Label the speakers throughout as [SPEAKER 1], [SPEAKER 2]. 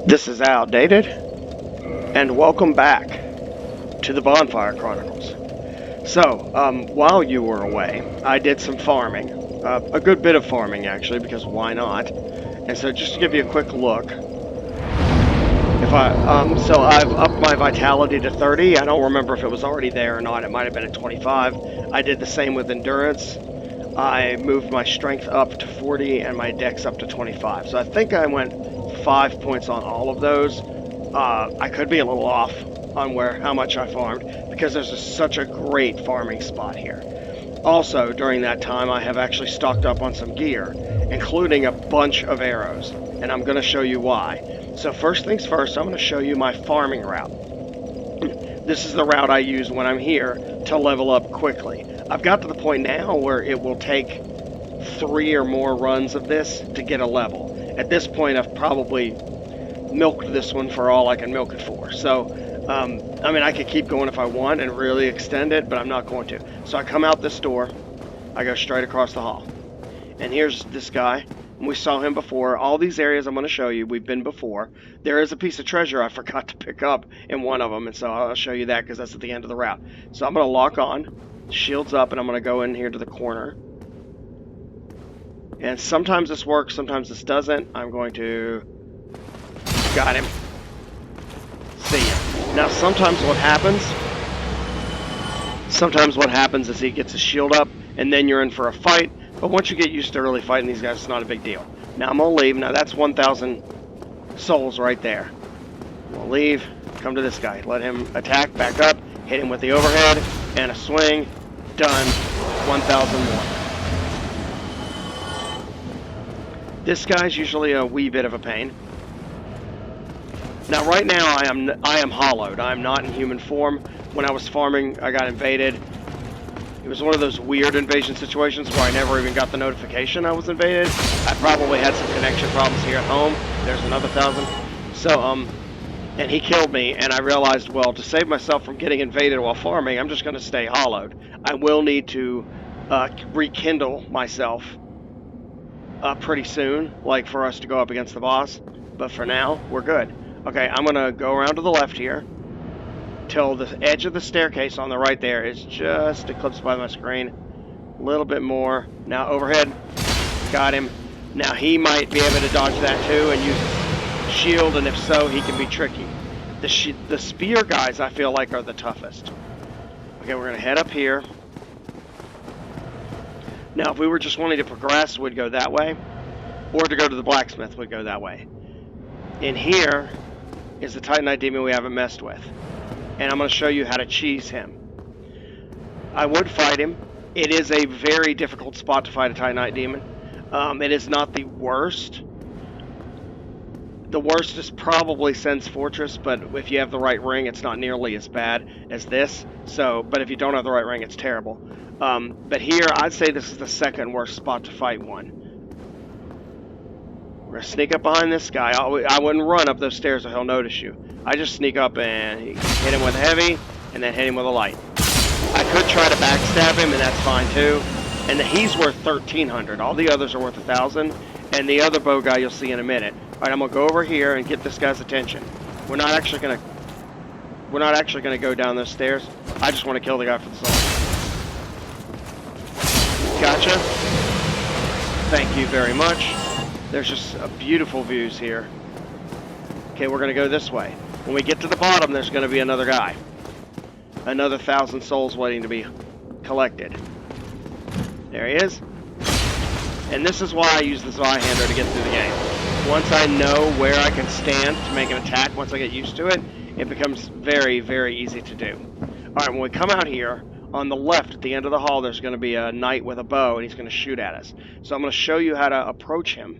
[SPEAKER 1] This is outdated, and welcome back to the Bonfire Chronicles. So, while you were away, I did some farming. A good bit of farming, actually, because why not? And so, just to give you a quick look, so I've upped my vitality to 30. I don't remember if it was already there or not. It might have been at 25. I did the same with endurance. I moved my strength up to 40 and my dex up to 25. So I think I went 5 points on all of those. I could be a little off on how much I farmed because there's such a great farming spot here. Also, during that time, I have actually stocked up on some gear, including a bunch of arrows, and I'm going to show you why. So first things first, I'm going to show you my farming route. This is the route I use when I'm here to level up quickly. I've got to the point now where it will take 3 or more runs of this to get a level. At this point, I've probably milked this one for all I can milk it for. So, I mean, I could keep going if I want and really extend it, but I'm not going to. So I come out this door, I go straight across the hall. And here's this guy. We saw him before. All these areas I'm going to show you, we've been before. There is a piece of treasure I forgot to pick up in one of them, and so I'll show you that because that's at the end of the route. So I'm going to lock on, shields up, and I'm going to go in here to the corner. And sometimes this works, sometimes this doesn't. I'm going to... Got him. See ya. Now sometimes what happens is he gets his shield up, and then you're in for a fight. But once you get used to early fighting these guys, it's not a big deal. Now I'm going to leave. Now that's 1,000 souls right there. We'll leave. Come to this guy. Let him attack. Back up. Hit him with the overhead. And a swing. Done. 1,000 more. This guy's usually a wee bit of a pain. Now right now I am hollowed. I am not in human form. When I was farming, I got invaded. It was one of those weird invasion situations where I never even got the notification I was invaded. I probably had some connection problems here at home. There's another 1,000. So, and he killed me, and I realized, well, to save myself from getting invaded while farming, I'm just going to stay hollowed. I will need to rekindle myself pretty soon, like for us to go up against the boss. But for now, we're good. Okay, I'm going to go around to the left here till the edge of the staircase on the right there is just eclipsed by my screen. A little bit more. Now overhead. Got him. Now he might be able to dodge that too and use his shield, and if so, he can be tricky. The spear guys, I feel like, are the toughest. Okay, we're going to head up here. Now, if we were just wanting to progress, we'd go that way. Or to go to the blacksmith, we'd go that way. In here is the titanite demon we haven't messed with. And I'm going to show you how to cheese him. I would fight him. It is a very difficult spot to fight a titanite demon. It is not the worst. The worst is probably Sen's Fortress, but if you have the right ring, it's not nearly as bad as this. So, but if you don't have the right ring, it's terrible. But here, I'd say this is the second worst spot to fight one. We're going to sneak up behind this guy. I wouldn't run up those stairs or he'll notice you. I just sneak up and hit him with a heavy, and then hit him with a light. I could try to backstab him, and that's fine too. And he's worth 1,300. All the others are worth 1,000. And the other bow guy you'll see in a minute. All right, I'm gonna go over here and get this guy's attention. We're not actually gonna go down those stairs. I just want to kill the guy for the soul. Gotcha. Thank you very much. There's just beautiful views here. Okay, we're gonna go this way. When we get to the bottom, there's going to be another guy. Another 1,000 souls waiting to be collected. There he is. And this is why I use the Zweihander to get through the game. Once I know where I can stand to make an attack, once I get used to it, it becomes very, very easy to do. Alright, when we come out here, on the left at the end of the hall, there's going to be a knight with a bow, and he's going to shoot at us. So I'm going to show you how to approach him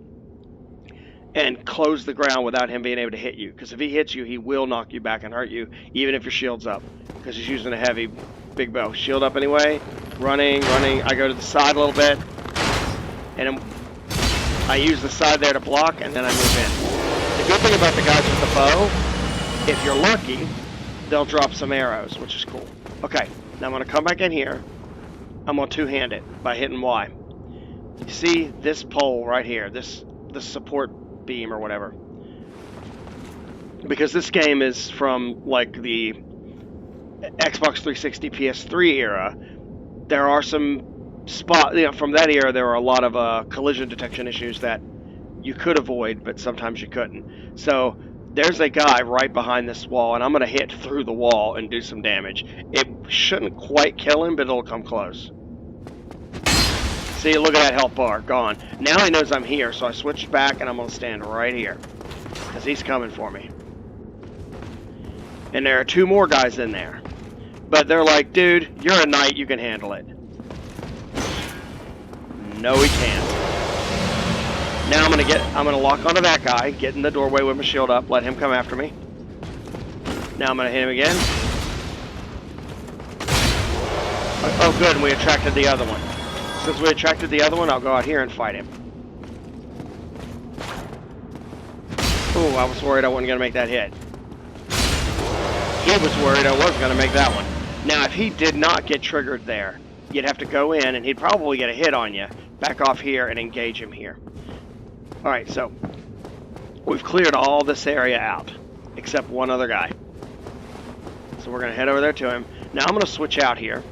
[SPEAKER 1] and close the ground without him being able to hit you. Because if he hits you, he will knock you back and hurt you, even if your shield's up. Because he's using a heavy, big bow. Shield up anyway. Running. I go to the side a little bit. And I use the side there to block, and then I move in. The good thing about the guys with the bow, if you're lucky, they'll drop some arrows, which is cool. Okay, now I'm going to come back in here. I'm going to two-hand it by hitting Y. You see this pole right here, this support beam or whatever. because this game is from like the Xbox 360 PS3 era. There are some from that era. There were a lot of collision detection issues that you could avoid, but sometimes you couldn't. So there's a guy right behind this wall, and I'm going to hit through the wall and do some damage. It shouldn't quite kill him, but it'll come close. See, look at that health bar, gone. Now he knows I'm here, so I switched back, and I'm going to stand right here, because he's coming for me. And there are 2 more guys in there. But they're like, dude, you're a knight, you can handle it. No, he can't. Now I'm gonna lock onto that guy, get in the doorway with my shield up, let him come after me. Now I'm gonna hit him again. Oh good, and we attracted the other one. Since we attracted the other one, I'll go out here and fight him. Ooh, I was worried I wasn't gonna make that hit. He was worried I was gonna make that one. Now if he did not get triggered there, you'd have to go in and he'd probably get a hit on you. Back off here and engage him here. Alright, so we've cleared all this area out, except one other guy. So we're going to head over there to him. Now I'm going to switch out here.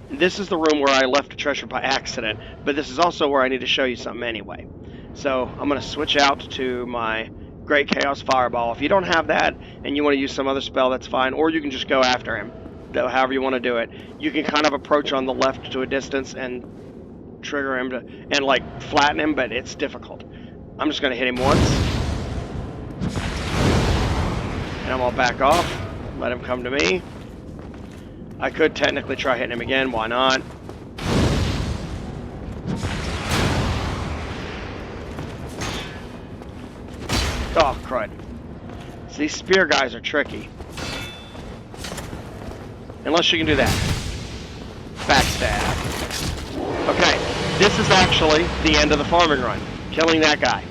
[SPEAKER 1] This is the room where I left a treasure by accident, but this is also where I need to show you something anyway. So I'm going to switch out to my Great Chaos Fireball. If you don't have that and you want to use some other spell, that's fine, or you can just go after him, however you want to do it. You can kind of approach on the left to a distance and trigger him to, and like flatten him, but it's difficult. I'm just going to hit him once, and I'm going to back off, let him come to me. I could technically try hitting him again, why not? Oh, crud. So these spear guys are tricky. Unless you can do that. Backstab. Okay, this is actually the end of the farming run. Killing that guy.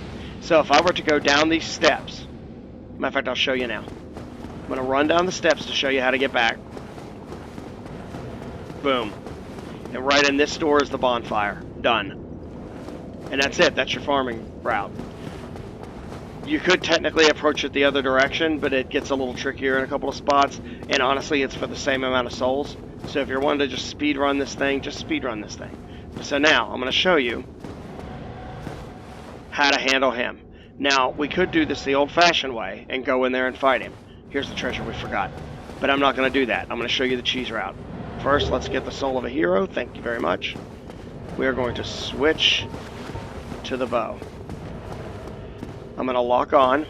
[SPEAKER 1] So if I were to go down these steps, matter of fact, I'll show you now. I'm going to run down the steps to show you how to get back. Boom. And right in this door is the bonfire. Done. And that's it. That's your farming route. You could technically approach it the other direction, but it gets a little trickier in a couple of spots. And honestly, it's for the same amount of souls. So if you're wanting to just speed run this thing, just speed run this thing. So now, I'm going to show you how to handle him. Now, we could do this the old-fashioned way and go in there and fight him. Here's the treasure we forgot. But I'm not going to do that. I'm going to show you the cheese route. First, let's get the soul of a hero. Thank you very much. We are going to switch to the bow. I'm going to lock on.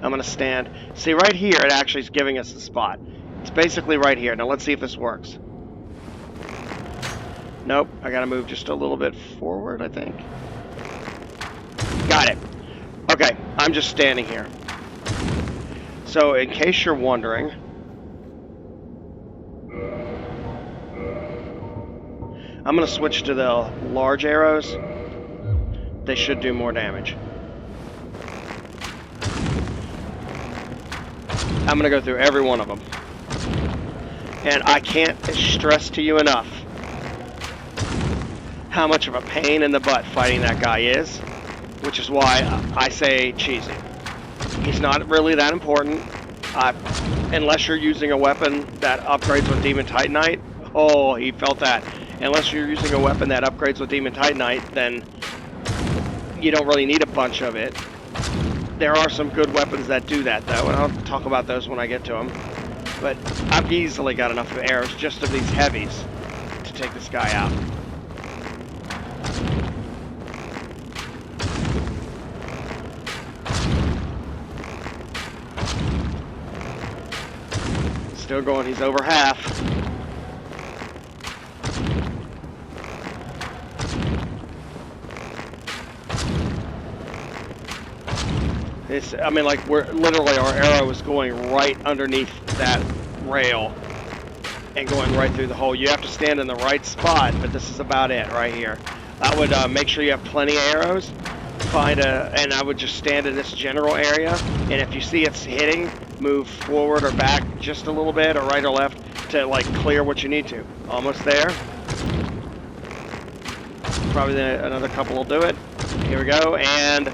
[SPEAKER 1] I'm going to stand. See, right here, it actually is giving us the spot. It's basically right here. Now, let's see if this works. Nope. I got to move just a little bit forward, I think. Got it. Okay, I'm just standing here. So, in case you're wondering, I'm going to switch to the large arrows. They should do more damage. I'm going to go through every one of them. And I can't stress to you enough how much of a pain in the butt fighting that guy is, which is why I say cheesy. He's not really that important, unless you're using a weapon that upgrades with Demon Titanite. Oh, he felt that. Unless you're using a weapon that upgrades with Demon Titanite, then you don't really need a bunch of it. There are some good weapons that do that, though, and I'll talk about those when I get to them. But I've easily got enough of arrows just of these heavies to take this guy out. Still going, he's over half. I mean, like, we're literally, our arrow is going right underneath that rail and going right through the hole. You have to stand in the right spot, but this is about it right here. I would make sure you have plenty of arrows. And I would just stand in this general area, and if you see it's hitting, move forward or back just a little bit, or right or left, to like clear what you need to. Almost there. Probably another couple will do it. Here we go, and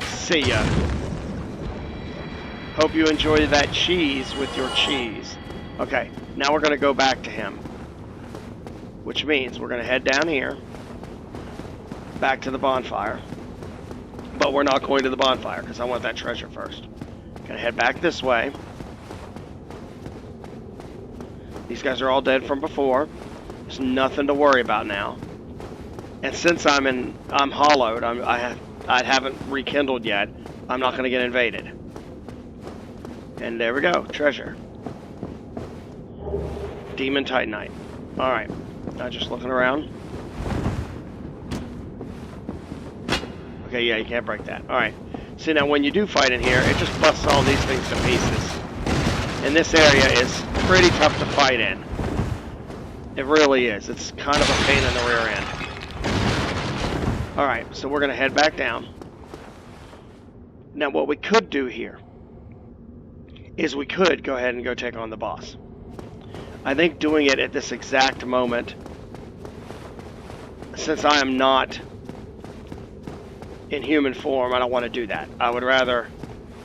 [SPEAKER 1] see ya. Hope you enjoy that cheese with your cheese. Okay, now we're going to go back to him. Which means we're going to head down here. Back to the bonfire. But we're not going to the bonfire because I want that treasure first. Going to head back this way. These guys are all dead from before. There's nothing to worry about now. And since I'm hollowed, I haven't rekindled yet, I'm not going to get invaded. And there we go, treasure. Demon titanite. Alright, now just looking around. Okay, yeah, you can't break that. Alright, see now when you do fight in here, it just busts all these things to pieces. And this area is pretty tough to fight in. It really is. It's kind of a pain in the rear end. Alright, so we're going to head back down. Now what we could do here is we could go ahead and go take on the boss. I think doing it at this exact moment, since I am not in human form, I don't want to do that. I would rather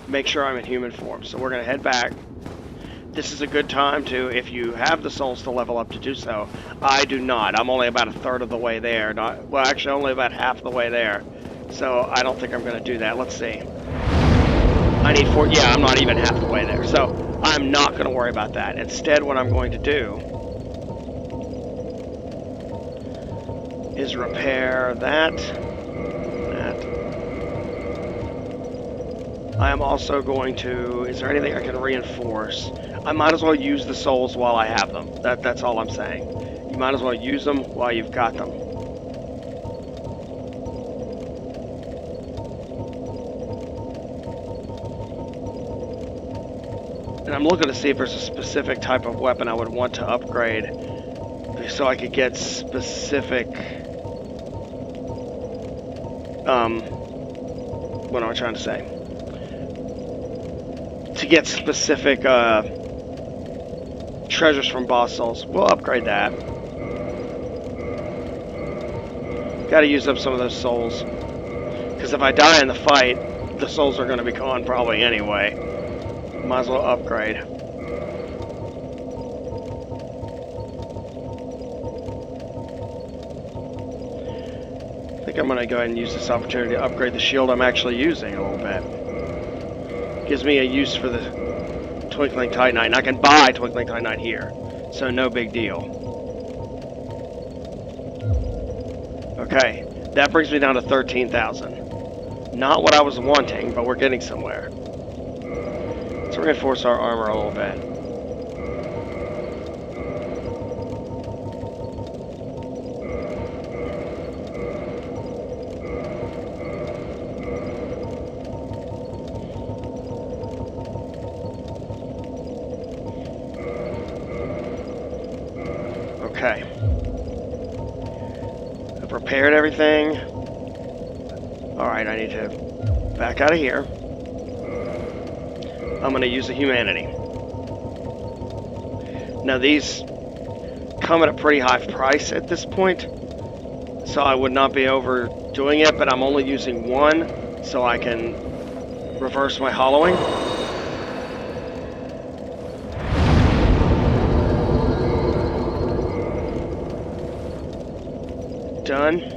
[SPEAKER 1] make sure I'm in human form. So we're going to head back. This is a good time to, if you have the souls to level up, to do so. I do not. I'm only about a third of the way there. Well, actually, only about half the way there. So I don't think I'm going to do that. Let's see. I need 4. Yeah, I'm not even half the way there. So I'm not going to worry about that. Instead, what I'm going to do is repair that. I am also going to... Is there anything I can reinforce? I might as well use the souls while I have them. That's all I'm saying. You might as well use them while you've got them. And I'm looking to see if there's a specific type of weapon I would want to upgrade so I could get specific... what am I trying to say? To get specific treasures from boss souls. We'll upgrade that. Gotta use up some of those souls. Because if I die in the fight, the souls are going to be gone probably anyway. Might as well upgrade. I think I'm going to go ahead and use this opportunity to upgrade the shield I'm actually using a little bit. Gives me a use for the Twinkling Titanite, and I can buy Twinkling Titanite here, so no big deal. Okay, that brings me down to 13,000. Not what I was wanting, but we're getting somewhere. Let's reinforce our armor a little bit. Okay. I've repaired everything. Alright, I need to back out of here. I'm going to use a humanity. Now these come at a pretty high price at this point, so I would not be overdoing it, but I'm only using one so I can reverse my hollowing. Done.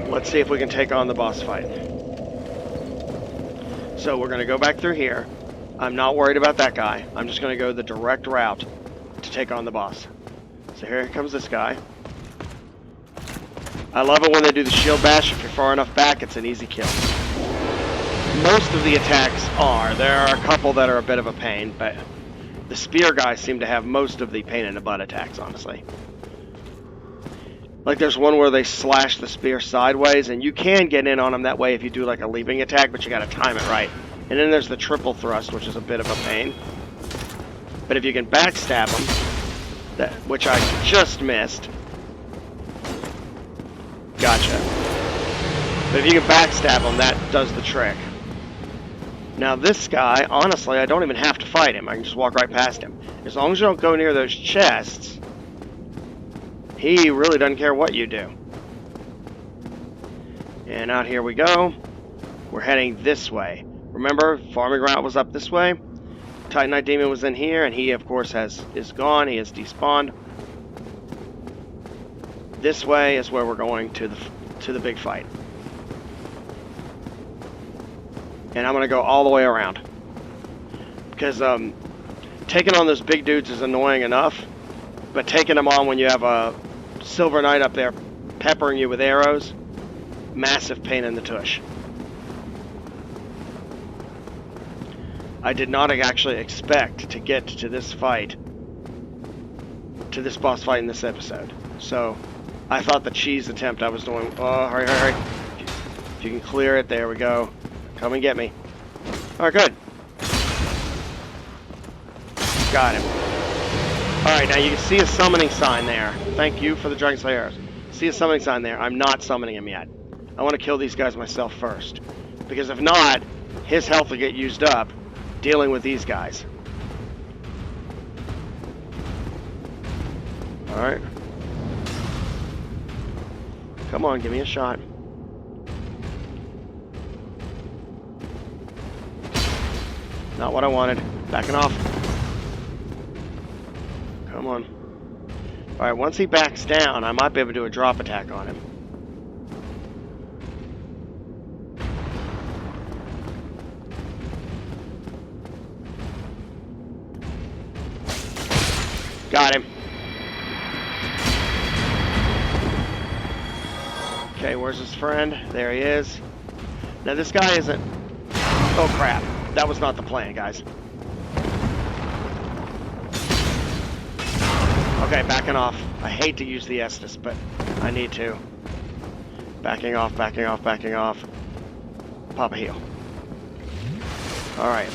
[SPEAKER 1] Let's see if we can take on the boss fight. So we're going to go back through here. I'm not worried about that guy. I'm just going to go the direct route to take on the boss. So here comes this guy. I love it when they do the shield bash. If you're far enough back, it's an easy kill. Most of the attacks are. There are a couple that are a bit of a pain, but the spear guys seem to have most of the pain in the butt attacks, honestly. Like there's one where they slash the spear sideways, and you can get in on them that way if you do like a leaping attack, but you gotta time it right. And then there's the triple thrust, which is a bit of a pain. But if you can backstab them, which I just missed. Gotcha. But if you can backstab them, that does the trick. Now this guy, honestly, I don't even have to fight him. I can just walk right past him. As long as you don't go near those chests, he really doesn't care what you do. And out here we go. We're heading this way. Remember, farming route was up this way. Titanite Demon was in here, and he, of course, is gone. He has despawned. This way is where we're going to the big fight. And I'm going to go all the way around. Because taking on those big dudes is annoying enough, but taking them on when you have a Silver Knight up there peppering you with arrows, massive pain in the tush. I did not actually expect to get to this fight, to this boss fight in this episode. So, I thought the cheese attempt I was doing... Oh, hurry, hurry, hurry. If you can clear it, there we go. Come and get me. Alright, good. Got him. Alright, now you can see a summoning sign there. Thank you for the Dragon Slayer arrows. See a summoning sign there. I'm not summoning him yet. I want to kill these guys myself first. Because if not, his health will get used up dealing with these guys. Alright. Come on, give me a shot. Not what I wanted. Backing off. Come on. Alright, once he backs down, I might be able to do a drop attack on him. Got him. Okay, where's his friend? There he is. Now this guy isn't... Oh crap. That was not the plan, guys. Okay, backing off. I hate to use the Estus, but I need to. Backing off, backing off, backing off. Pop a heal. Alright.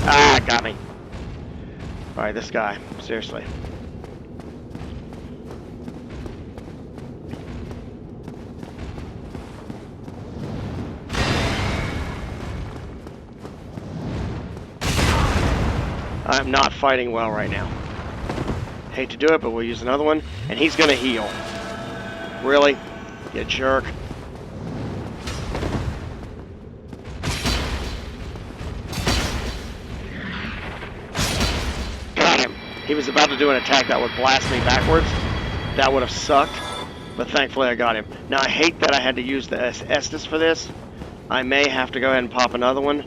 [SPEAKER 1] Ah, got me. Alright, this guy. Seriously. I'm not fighting well right now. Hate to do it, but we'll use another one. And he's gonna heal. Really? You jerk. Got him. He was about to do an attack that would blast me backwards. That would have sucked. But thankfully I got him. Now I hate that I had to use the Estus for this. I may have to go ahead and pop another one.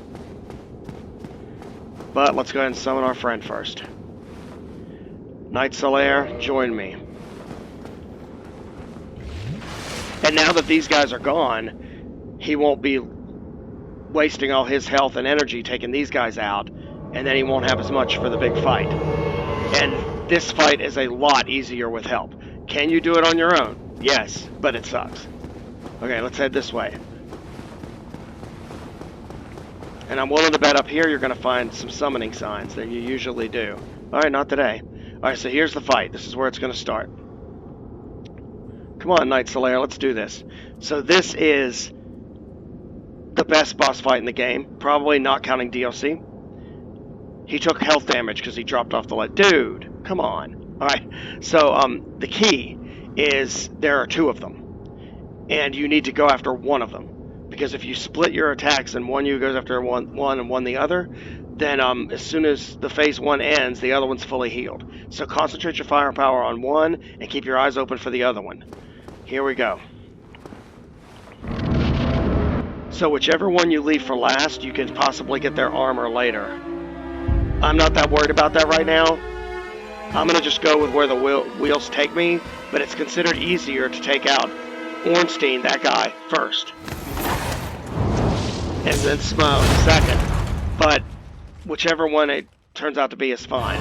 [SPEAKER 1] But let's go ahead and summon our friend first. Knight Solaire, join me. And now that these guys are gone, he won't be wasting all his health and energy taking these guys out, and then he won't have as much for the big fight. And this fight is a lot easier with help. Can you do it on your own? Yes, but it sucks. Okay, let's head this way. And I'm willing to bet up here you're going to find some summoning signs that you usually do. Alright, not today. Alright, so here's the fight. This is where it's going to start. Come on, Knight Solaire, let's do this. So this is the best boss fight in the game. Probably not counting DLC. He took health damage because he dropped off the ledge. Dude, come on. Alright, so the key is there are two of them. And you need to go after one of them. Because if you split your attacks and one you goes after one and one the other, then as soon as the phase one ends, the other one's fully healed. So concentrate your firepower on one and keep your eyes open for the other one. Here we go. So whichever one you leave for last, you can possibly get their armor later. I'm not that worried about that right now. I'm going to just go with where the wheels take me, but it's considered easier to take out Ornstein, that guy, first. And then Smough second. But whichever one it turns out to be is fine.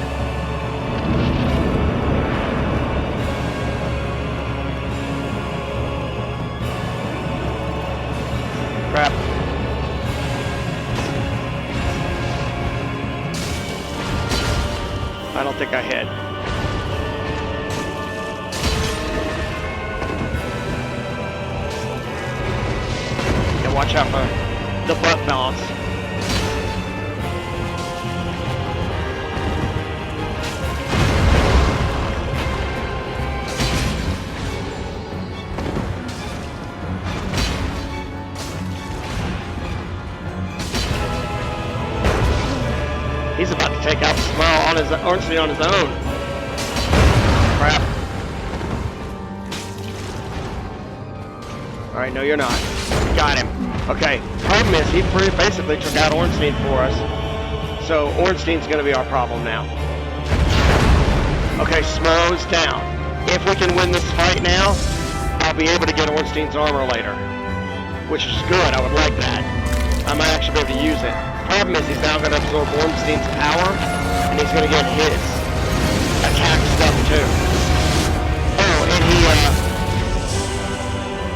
[SPEAKER 1] Crap. I don't think I hit. Yeah, watch out for the butt balance. on his Ornstein on his own. Crap. Alright, no you're not. Got him. Okay, problem is he basically took out Ornstein for us. So Ornstein's going to be our problem now. Okay, Smough's down. If we can win this fight now, I'll be able to get Ornstein's armor later. Which is good, I would like that. I might actually be able to use it. Problem is he's now going to absorb Ornstein's power, and he's going to get his attack stuff too. Oh, and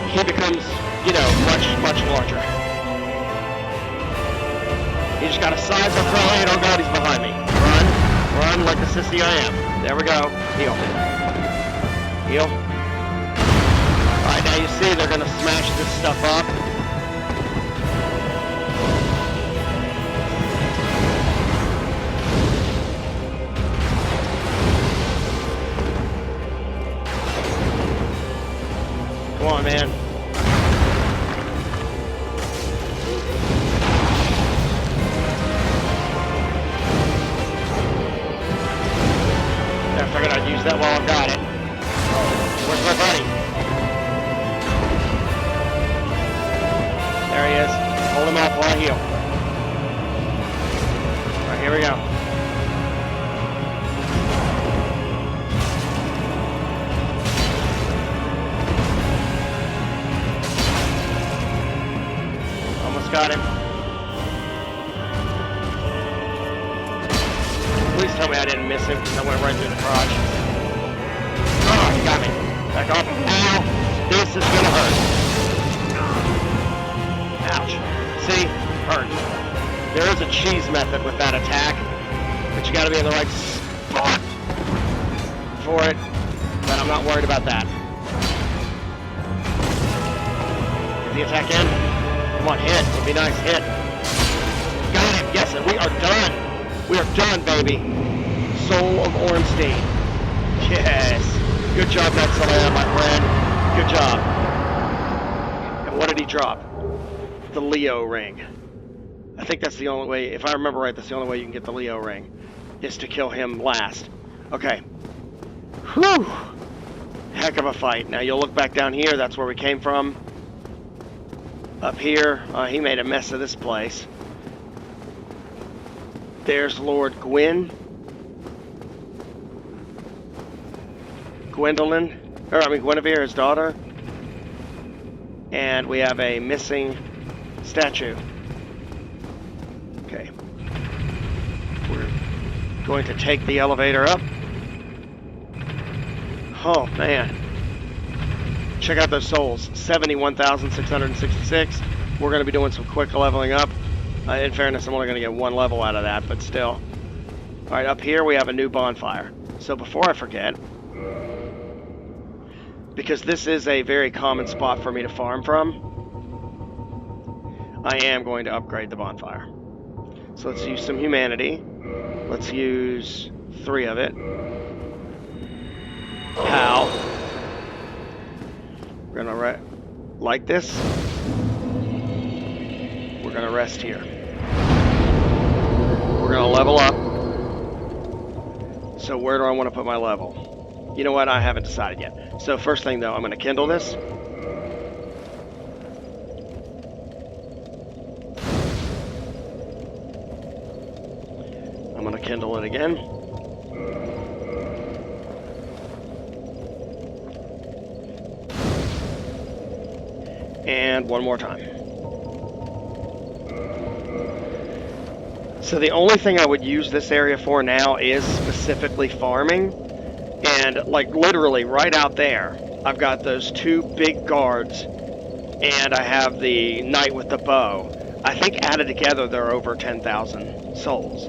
[SPEAKER 1] he becomes, you know, much larger. You just got to size up early, and oh god, he's behind me. Run like the sissy I am. There we go. Heal. Heal. Alright, now you see they're going to smash this stuff up. Come on, man. I figured I'd use that while I've got it. Where's my buddy? There he is. Hold him off while I heal. Alright, here we go. Almost got him. Please tell me I didn't miss him because I went right through the crotch. Oh, he got me. Back off. Ow! This is gonna hurt. Ouch. See? Hurt. There is a cheese method with that attack, but you gotta be in the right spot for it, but I'm not worried about that. Get the attack in. Come on, hit. It'll be nice. Hit. Got him. Yes, and we are done. We are done, baby. Soul of Ornstein. Yes. Good job, Nexalia, my friend. Good job. And what did he drop? The Leo ring. I think that's the only way, if I remember right, that's the only way you can get the Leo ring, is to kill him last. Okay. Whew. Heck of a fight. Now you'll look back down here, that's where we came from. Up here, he made a mess of this place. There's Lord Guinevere, his daughter. And we have a missing statue. Okay. We're going to take the elevator up. Oh, man. Check out those souls. 71,666. We're going to be doing some quick leveling up. In fairness, I'm only going to get one level out of that, but still. Alright, up here we have a new bonfire. So before I forget, because this is a very common spot for me to farm from, I am going to upgrade the bonfire. So let's use some humanity. Let's use 3 of it. Pow. We're going to like this. We're going to rest here. We're going to level up. So where do I want to put my level? You know what? I haven't decided yet. So first thing though, I'm going to kindle this. I'm going to kindle it again. And one more time. So the only thing I would use this area for now is specifically farming. And like literally right out there, I've got those 2 big guards and I have the knight with the bow. I think added together there are over 10,000 souls.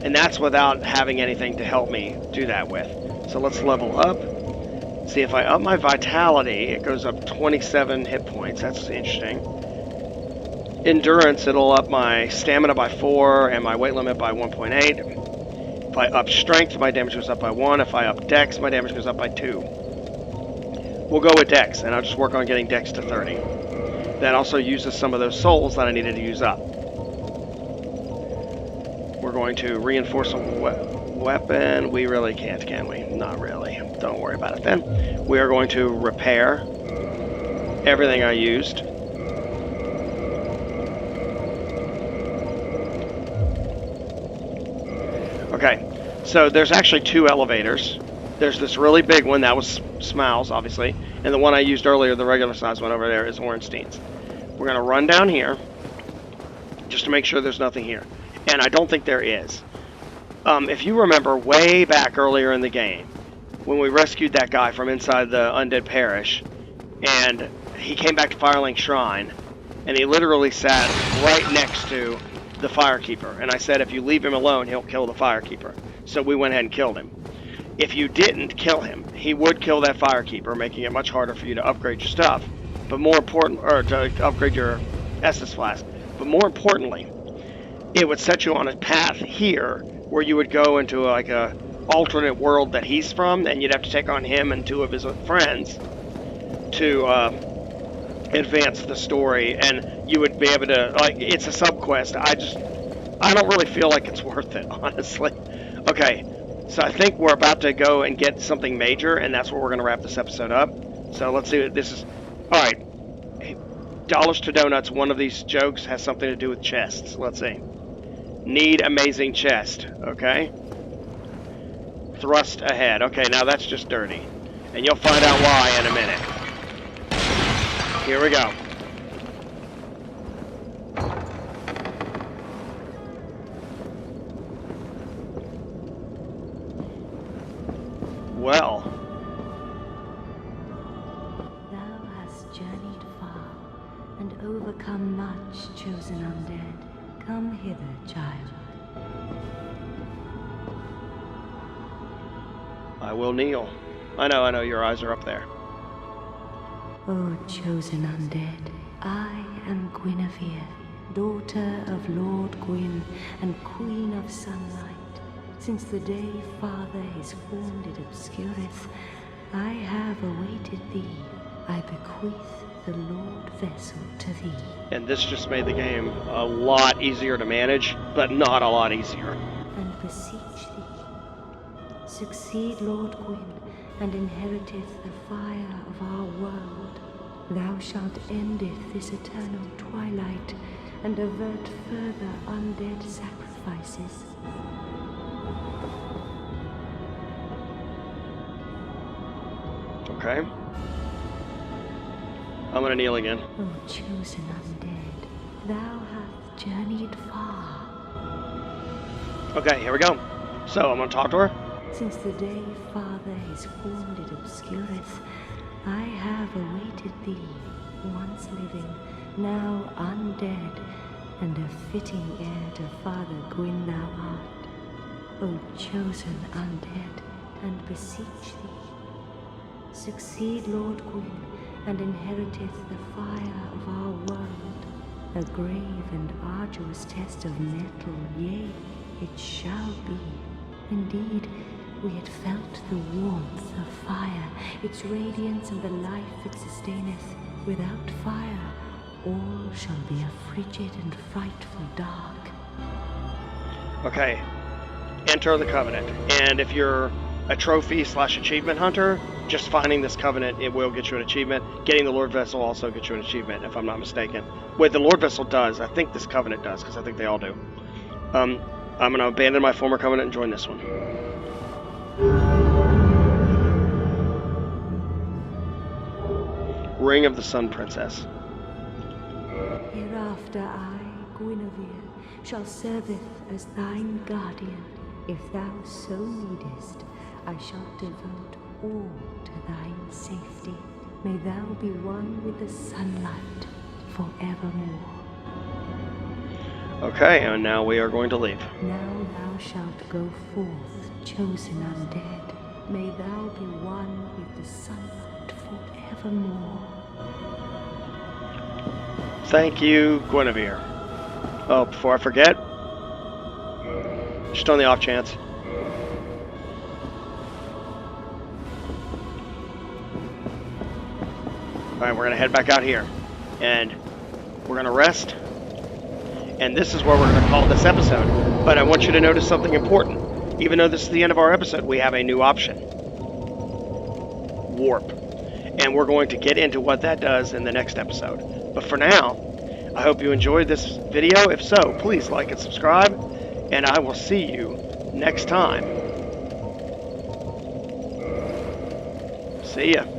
[SPEAKER 1] And that's without having anything to help me do that with. So let's level up. See, if I up my vitality, it goes up 27 hit points. That's interesting. Endurance, it'll up my stamina by 4 and my weight limit by 1.8. If I up strength, my damage goes up by 1. If I up dex, my damage goes up by 2. We'll go with dex, and I'll just work on getting dex to 30. That also uses some of those souls that I needed to use up. We're going to reinforce weapon. We really can't, can we? Not really. Don't worry about it then. We are going to repair everything I used. Okay, so there's actually two elevators. There's this really big one, that was Smough's, obviously, and the one I used earlier, the regular size one over there, is Ornstein's. We're going to run down here, just to make sure there's nothing here. And I don't think there is. If you remember way back earlier in the game, when we rescued that guy from inside the Undead Parish, and he came back to Firelink Shrine, and he literally sat right next to the Firekeeper. And I said, if you leave him alone, he'll kill the Firekeeper. So we went ahead and killed him. If you didn't kill him, he would kill that Firekeeper, making it much harder for you to upgrade your stuff. But more important, or to upgrade your Estus Flask. But more importantly, it would set you on a path here where you would go into like a alternate world that he's from, and you'd have to take on him and two of his friends to advance the story, and you would be able to, like, it's a sub-quest. I don't really feel like it's worth it, honestly. Okay, so I think we're about to go and get something major, and that's where we're going to wrap this episode up. So let's see what this is. Alright, dollars to donuts, one of these jokes has something to do with chests. Let's see. Need amazing chest, okay? Thrust ahead. Okay, now that's just dirty. And you'll find out why in a minute. Here we go. Well.
[SPEAKER 2] Thou hast journeyed far and overcome much, chosen undead. Come hither, child.
[SPEAKER 1] I will kneel. I know, your eyes are up there.
[SPEAKER 2] O chosen undead, I am Guinevere, daughter of Lord Gwyn and Queen of Sunlight. Since the day Father his form did obscureth, I have awaited thee. I bequeath the Lord vessel to thee.
[SPEAKER 1] And this just made the game a lot easier to manage, but not a lot easier.
[SPEAKER 2] And beseech thee, succeed Lord Gwyn, and inheriteth the fire of our world. Thou shalt endeth this eternal twilight, and avert further undead sacrifices.
[SPEAKER 1] Okay. I'm gonna kneel again.
[SPEAKER 2] O chosen undead, thou hast journeyed far.
[SPEAKER 1] Okay, here we go. So, I'm gonna talk to her.
[SPEAKER 2] Since the day Father his form did obscureth, I have awaited thee, once living, now undead, and a fitting heir to Father Gwyn thou art. O chosen undead, and beseech thee, succeed Lord Gwyn, and inheriteth the fire of our world. A grave and arduous test of metal, yea, it shall be. Indeed, we had felt the warmth of fire, its radiance and the life it sustaineth. Without fire, all shall be a frigid and frightful dark.
[SPEAKER 1] Okay. Enter the Covenant. And if you're a trophy/achievement hunter, just finding this Covenant, it will get you an achievement. Getting the Lord Vessel also gets you an achievement, if I'm not mistaken. Wait, the Lord Vessel does. I think this Covenant does, because I think they all do. I'm going to abandon my former Covenant and join this one. Ring of the Sun Princess.
[SPEAKER 2] Hereafter I, Guinevere, shall serveth as thine guardian. If thou so needest, I shall devote all to thine safety. May thou be one with the sunlight forevermore.
[SPEAKER 1] Okay, and now we are going to leave.
[SPEAKER 2] Now thou shalt go forth, chosen undead. May thou be one with the sunlight forevermore.
[SPEAKER 1] Thank you, Guinevere. Oh, before I forget, just on the off chance. Alright, we're going to head back out here. And we're going to rest. And this is where we're going to call this episode. But I want you to notice something important. Even though this is the end of our episode, we have a new option. Warp. And we're going to get into what that does in the next episode. But for now, I hope you enjoyed this video. If so, please like and subscribe, and I will see you next time. See ya.